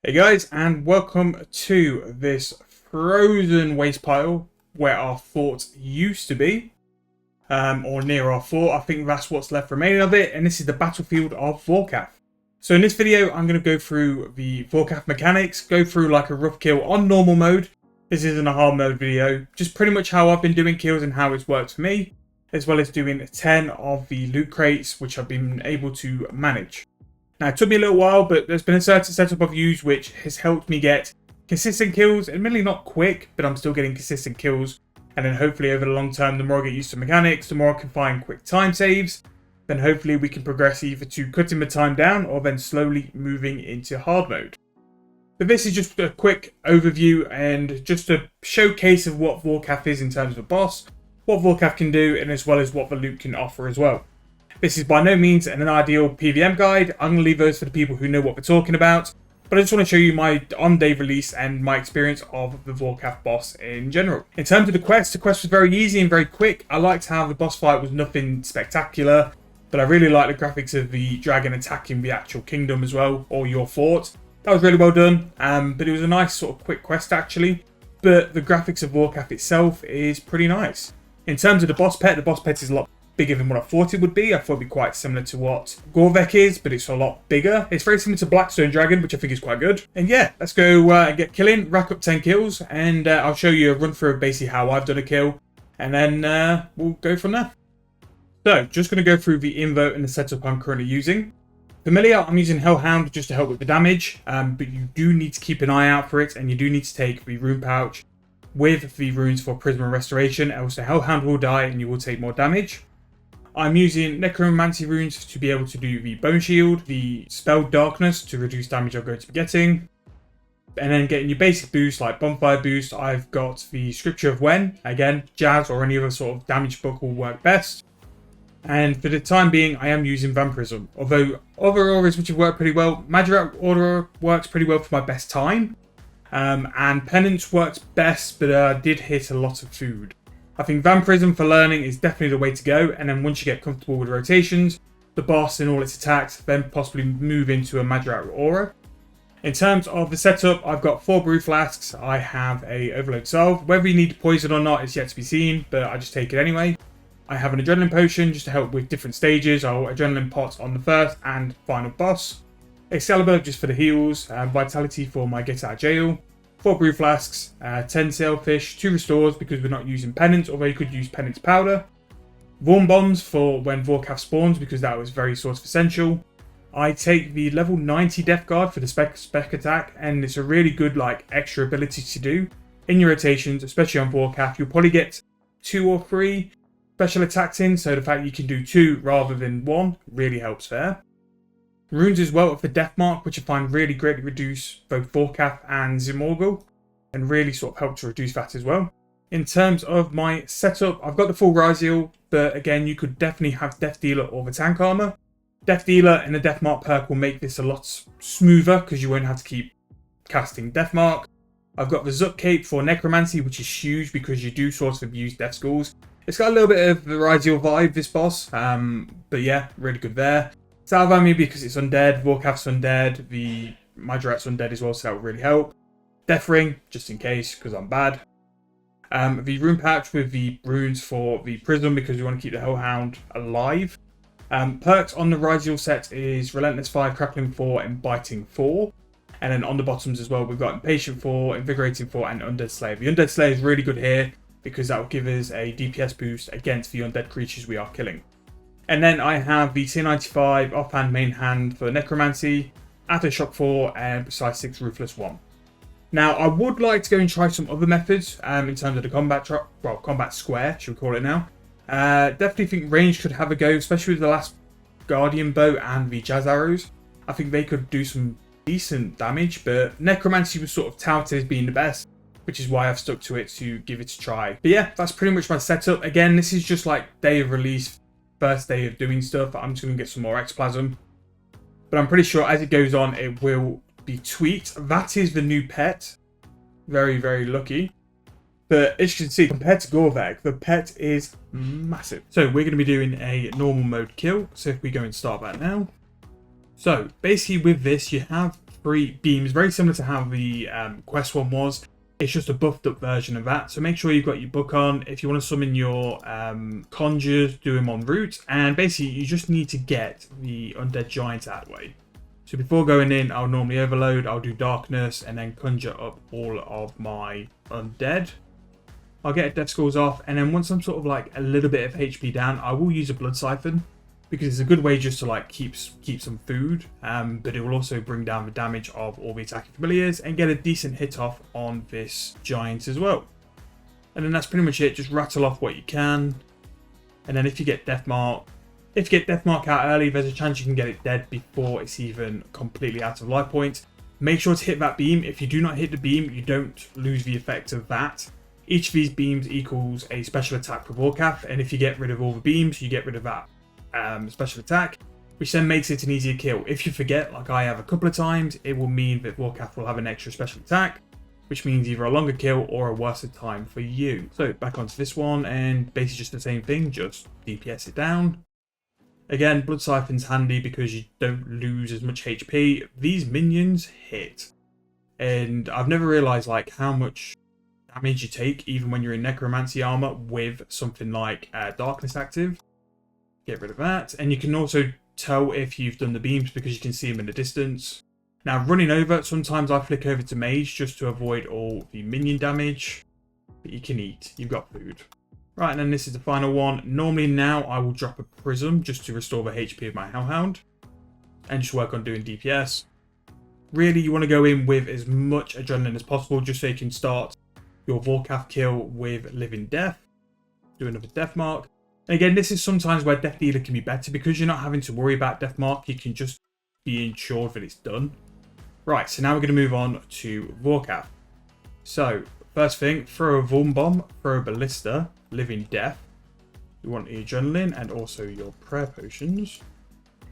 Hey guys, and welcome to this frozen waste pile where our fort used to be, or near our fort. I think that's what's left remaining of it, and this is the battlefield of Vorkath. So in this video, I'm going to go through the Vorkath mechanics, go through like a rough kill on normal mode. This isn't a hard mode video, just pretty much how I've been doing kills and how it's worked for me, as well as doing 10 of the loot crates, which I've been able to manage. Now, it took me a little while, but there's been a certain setup I've used which has helped me get consistent kills. Admittedly not quick, but I'm still getting consistent kills. And then hopefully over the long term, the more I get used to mechanics, the more I can find quick time saves. Then hopefully we can progress either to cutting the time down or then slowly moving into hard mode. But this is just a quick overview and just a showcase of what Vorkath is in terms of a boss, what Vorkath can do, and as well as what the loot can offer as well. This is by no means an ideal PVM guide. I'm going to leave those for the people who know what we're talking about. But I just want to show you my on-day release and my experience of the Vorkath boss in general. In terms of the quest was very easy and very quick. I liked how the boss fight was nothing spectacular. But I really like the graphics of the dragon attacking the actual kingdom as well, or your fort. That was really well done. But it was a nice sort of quick quest actually. But the graphics of Vorkath itself is pretty nice. In terms of the boss pet is a lot bigger than what I thought it would be. I thought it would be quite similar to what Gorvek is, but it's a lot bigger. It's very similar to Blackstone Dragon, which I think is quite good. And yeah, let's go and get killing, rack up 10 kills, and I'll show you a run through of basically how I've done a kill, and then we'll go from there. So, just going to go through the invo and the setup I'm currently using. Familiar, I'm using Hellhound just to help with the damage, but you do need to keep an eye out for it, and you do need to take the rune pouch with the runes for Prism and Restoration, else the Hellhound will die and you will take more damage. I'm using Necromancy runes to be able to do the Bone Shield, the Spell Darkness to reduce damage I'm going to be getting. And then getting your basic boost like Bonfire Boost, I've got the Scripture of When. Again, Jazz or any other sort of damage book will work best. And for the time being, I am using Vampirism. Although other auras which have worked pretty well, Magic Aura works pretty well for my best time. And Penance works best, but I did hit a lot of food. I think Vampirism for learning is definitely the way to go, and then once you get comfortable with rotations, the boss and all its attacks, then possibly move into a Magic Aura. In terms of the setup, I've got 4 brew flasks, I have a Overload Salve. Whether you need poison or not is yet to be seen, but I just take it anyway. I have an Adrenaline Potion just to help with different stages, or Adrenaline Pots on the first and final boss. Excalibur just for the heals, Vitality for my get out of jail. 4 brew flasks, 10 sailfish, 2 restores because we're not using penance, although you could use penance powder. Vorm bombs for when Vorkath spawns because that was very sort of essential. I take the level 90 Death Guard for the spec attack, and it's a really good like extra ability to do in your rotations, especially on Vorkath. You'll probably get 2 or 3 special attacks in, so the fact you can do 2 rather than 1 really helps there. Runes as well for Death Mark, which I find really greatly reduce both Vorkath and Zemouregal, and really sort of help to reduce that as well. In terms of my setup, I've got the full Ryziel, but again, you could definitely have Death Dealer or the Tank Armor. Death Dealer and the Death Mark perk will make this a lot smoother because you won't have to keep casting Death Mark. I've got the Zuk Cape for Necromancy, which is huge because you do sort of use Death Skulls. It's got a little bit of the Ryziel vibe, this boss, but yeah, really good there. Salvami because it's undead, Vorkath's undead, the Majorat's undead as well, so that will really help. Death Ring, just in case, because I'm bad. The Rune Pouch with the runes for the Prism because we want to keep the Hellhound alive. Perks on the Ryziel set is Relentless 5, Crackling 4, and Biting 4. And then on the bottoms as well, we've got Impatient 4, Invigorating 4, and Undead Slayer. The Undead Slayer is really good here because that will give us a DPS boost against the undead creatures we are killing. And then I have the Tier 95 offhand main hand for Necromancy, Aftershock 4, and Precise 6 Ruthless 1. Now, I would like to go and try some other methods in terms of the combat square, should we call it now. Definitely think range could have a go, especially with the last Guardian Bow and the Jazz Arrows. I think they could do some decent damage, but Necromancy was sort of touted as being the best, which is why I've stuck to it to give it a try. But yeah, that's pretty much my setup. Again, this is just like day of release, first day of doing stuff. I'm just going to get some more Ectoplasm. But I'm pretty sure as it goes on, it will be tweaked. That is the new pet. Very, very lucky. But as you can see, compared to Gorvek, the pet is massive. So we're going to be doing a normal mode kill. So if we go and start that now. So basically with this, you have 3 beams, very similar to how the quest one was. It's just a buffed up version of that. So make sure you've got your book on. If you want to summon your conjures, do them on route. And basically, you just need to get the undead giants out of the way. So before going in, I'll normally overload. I'll do darkness and then conjure up all of my undead. I'll get death scrolls off. And then once I'm sort of like a little bit of HP down, I will use a blood siphon. Because it's a good way just to like keep some food, but it will also bring down the damage of all the attacking familiars and get a decent hit off on this giant as well. And then that's pretty much it. Just rattle off what you can, and then if you get death mark out early, there's a chance you can get it dead before it's even completely out of life points. Make sure to hit that beam. If you do not hit the beam, you don't lose the effect of that. Each of these beams equals a special attack for Vorkath, and if you get rid of all the beams, you get rid of that special attack, which then makes it an easier kill. If you forget, like I have a couple of times, it will mean that Vorkath will have an extra special attack, which means either a longer kill or a worse time for you. So back onto this one, and basically just the same thing, just DPS it down. Again, Blood Siphon's handy because you don't lose as much HP. These minions hit, and I've never realised like how much damage you take even when you're in Necromancy armor with something like Darkness active. Get rid of that, and you can also tell if you've done the beams because you can see them in the distance. Now running over, sometimes I flick over to mage just to avoid all the minion damage, but you can eat, you've got food. Right, and then this is the final one. Normally now I will drop a prism just to restore the HP of my Hellhound and just work on doing DPS. Really you want to go in with as much adrenaline as possible just so you can start your Vorkath kill with Living Death. Do another death mark. Again, this is sometimes where Death Dealer can be better because you're not having to worry about Death Mark. You can just be ensured that it's done. Right, so now we're going to move on to Vorkath. So, first thing, throw a Vuln Bomb, throw a Ballista, Living Death. You want the Adrenaline and also your Prayer Potions.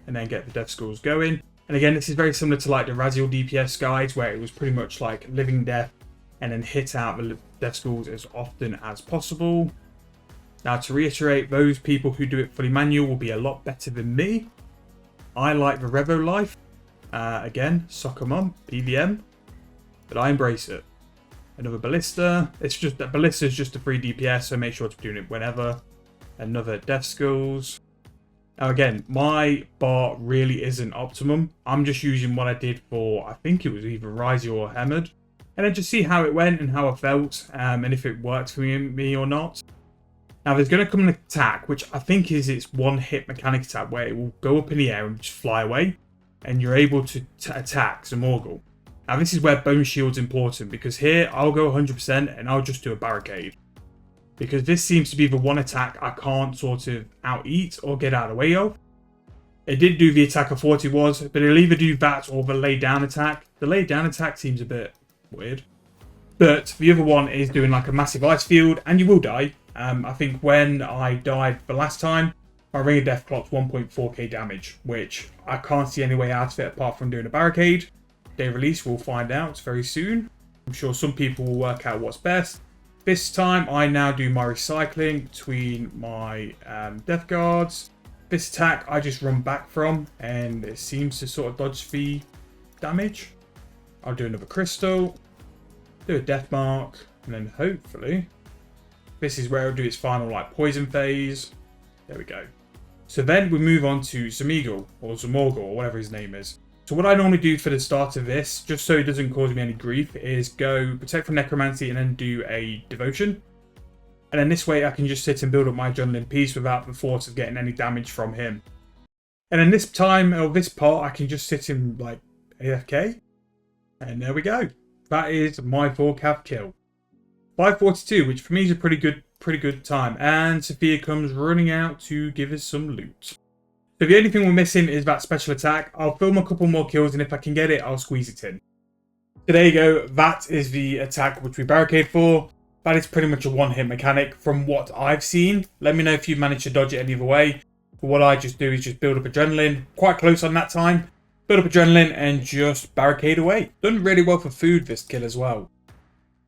And then get the Death Schools going. And again, this is very similar to like the Raziel DPS guides where it was pretty much like Living Death and then hit out the Death Schools as often as possible. Now, to reiterate, those people who do it fully manual will be a lot better than me. I like the Revo life. Again, Soccer Mum, PVM. But I embrace it. Another Ballista. It's just that Ballista is just a free DPS, so make sure to be doing it whenever. Another Death Schools. Now, again, my bar really isn't optimum. I'm just using what I did for, I think it was either Raziel or Hammered. And then just see how it went and how I felt, and if it worked for me or not. Now there's going to come an attack, which I think is its one-hit mechanic attack, where it will go up in the air and just fly away, and you're able to attack Zemouregal. Now this is where Bone Shield's important, because here I'll go 100% and I'll just do a barricade. Because this seems to be the one attack I can't sort of out-eat or get out of the way of. It did do the attack I thought it was, but it'll either do that or the lay-down attack. The lay-down attack seems a bit weird. But the other one is doing like a massive ice field, and you will die. I think when I died the last time, my Ring of Death clocked 1.4k damage, which I can't see any way out of it apart from doing a barricade. Day release, we'll find out very soon. I'm sure some people will work out what's best. This time, I now do my recycling between my Death Guards. This attack, I just run back from, and it seems to sort of dodge the damage. I'll do another Crystal, do a Death Mark, and then hopefully... this is where it'll do its final like poison phase. There we go. So then we move on to Zemouregal or whatever his name is. So what I normally do for the start of this, just so it doesn't cause me any grief, is go Protect from Necromancy and then do a Devotion. And then this way I can just sit and build up my adrenaline piece without the thought of getting any damage from him. And then this time, or this part, I can just sit in like AFK. And there we go. That is my Vorkath kill. 542, which for me is a pretty good time. And Sophia comes running out to give us some loot. So the only thing we're missing is that special attack. I'll film a couple more kills, and if I can get it, I'll squeeze it in. So there you go. That is the attack which we barricade for. That is pretty much a one-hit mechanic from what I've seen. Let me know if you've managed to dodge it any other way. But what I just do is just build up adrenaline. Quite close on that time. Build up adrenaline and just barricade away. Done really well for food this kill as well.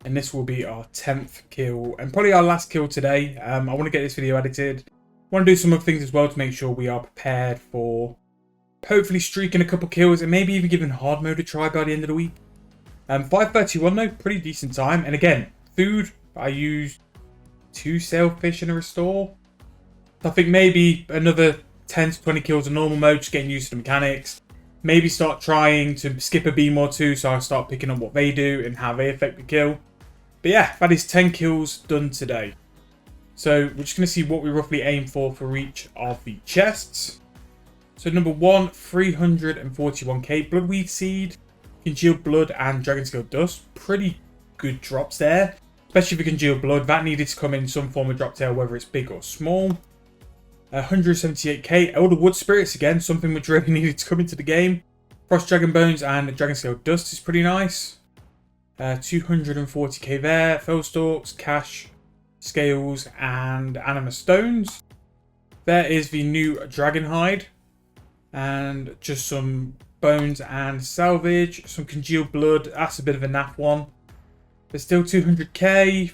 And this will be our 10th kill and probably our last kill today. I want to get this video edited. I want to do some other things as well to make sure we are prepared for hopefully streaking a couple kills and maybe even giving hard mode a try by the end of the week. 5:31 though, pretty decent time. And again, food, I used 2 sailfish and a restore. I think maybe another 10 to 20 kills in normal mode, just getting used to the mechanics. Maybe start trying to skip a beam or 2 so I start picking up what they do and how they affect the kill. But yeah, that is 10 kills done today. So we're just going to see what we roughly aim for each of the chests. So number 1, 341k Bloodweed Seed, Congealed Blood and Dragon Scale Dust. Pretty good drops there, especially for Congealed Blood. That needed to come in some form of drop tail, whether it's big or small. 178k Elder Wood Spirits, again, something which really needed to come into the game. Frost Dragon Bones and Dragon Scale Dust is pretty nice. 240k there. Fellstalks, Cash, Scales and Anima Stones. There is the new Dragon Hide. And just some bones and salvage. Some Congealed Blood, that's a bit of a naff one. There's still 200k.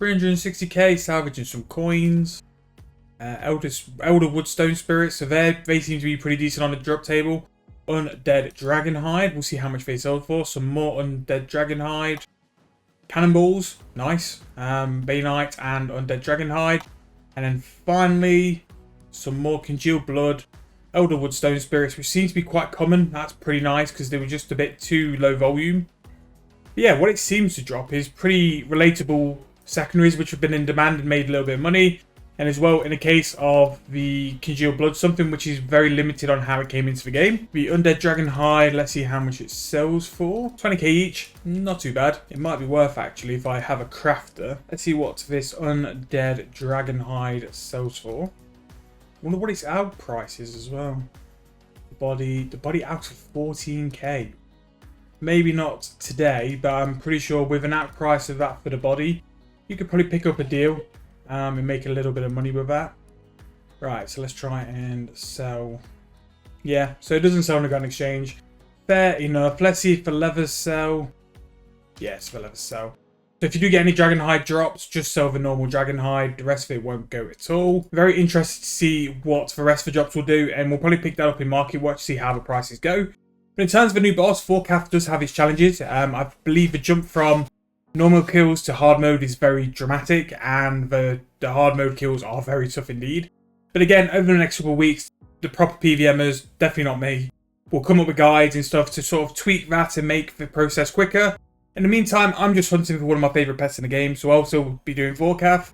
360k salvage and some coins. Elder Woodstone Spirits, so they seem to be pretty decent on the drop table. Undead Dragon Hide, we'll see how much they sold for. Some more Undead Dragon Hide. Cannonballs, nice. Baynite and Undead Dragon Hide. And then finally, some more Congealed Blood, Elder Woodstone Spirits, which seems to be quite common. That's pretty nice because they were just a bit too low volume. But yeah, what it seems to drop is pretty relatable secondaries which have been in demand and made a little bit of money. And as well, in the case of the Congealed Blood, something which is very limited on how it came into the game. The Undead Dragon Hide, let's see how much it sells for. 20k each, not too bad. It might be worth actually if I have a crafter. Let's see what this Undead Dragon Hide sells for. I wonder what its out price is as well. The body out of 14k. Maybe not today, but I'm pretty sure with an out price of that for the body, you could probably pick up a deal. And make a little bit of money with that. Right, so let's try and sell. Yeah, so it doesn't sell on the gun exchange. Fair enough. Let's see if the leathers sell. Yes, the leathers sell. So if you do get any Dragon Hide drops, just sell the normal Dragon Hide. The rest of it won't go at all. Very interested to see what the rest of the drops will do, and we'll probably pick that up in Market Watch to see how the prices go. But in terms of the new boss, Vorkath does have its challenges. I believe the jump from normal kills to hard mode is very dramatic, and the hard mode kills are very tough indeed. But again, over the next couple of weeks, the proper PVMers, definitely not me, will come up with guides and stuff to sort of tweak that and make the process quicker. In the meantime, I'm just hunting for one of my favourite pets in the game, so I'll also be doing Vorkath.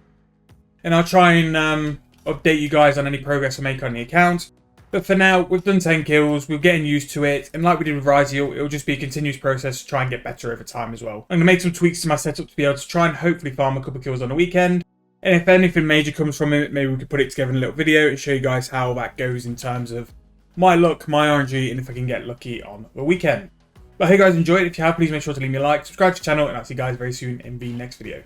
And I'll try and update you guys on any progress I make on the account. But for now, we've done 10 kills, we're getting used to it, and like we did with Ryzeal, it'll just be a continuous process to try and get better over time as well. I'm going to make some tweaks to my setup to be able to try and hopefully farm a couple kills on the weekend. And if anything major comes from it, maybe we could put it together in a little video and show you guys how that goes in terms of my luck, my RNG, and if I can get lucky on the weekend. But I hope you guys enjoyed. If you have, please make sure to leave me a like, subscribe to the channel, and I'll see you guys very soon in the next video.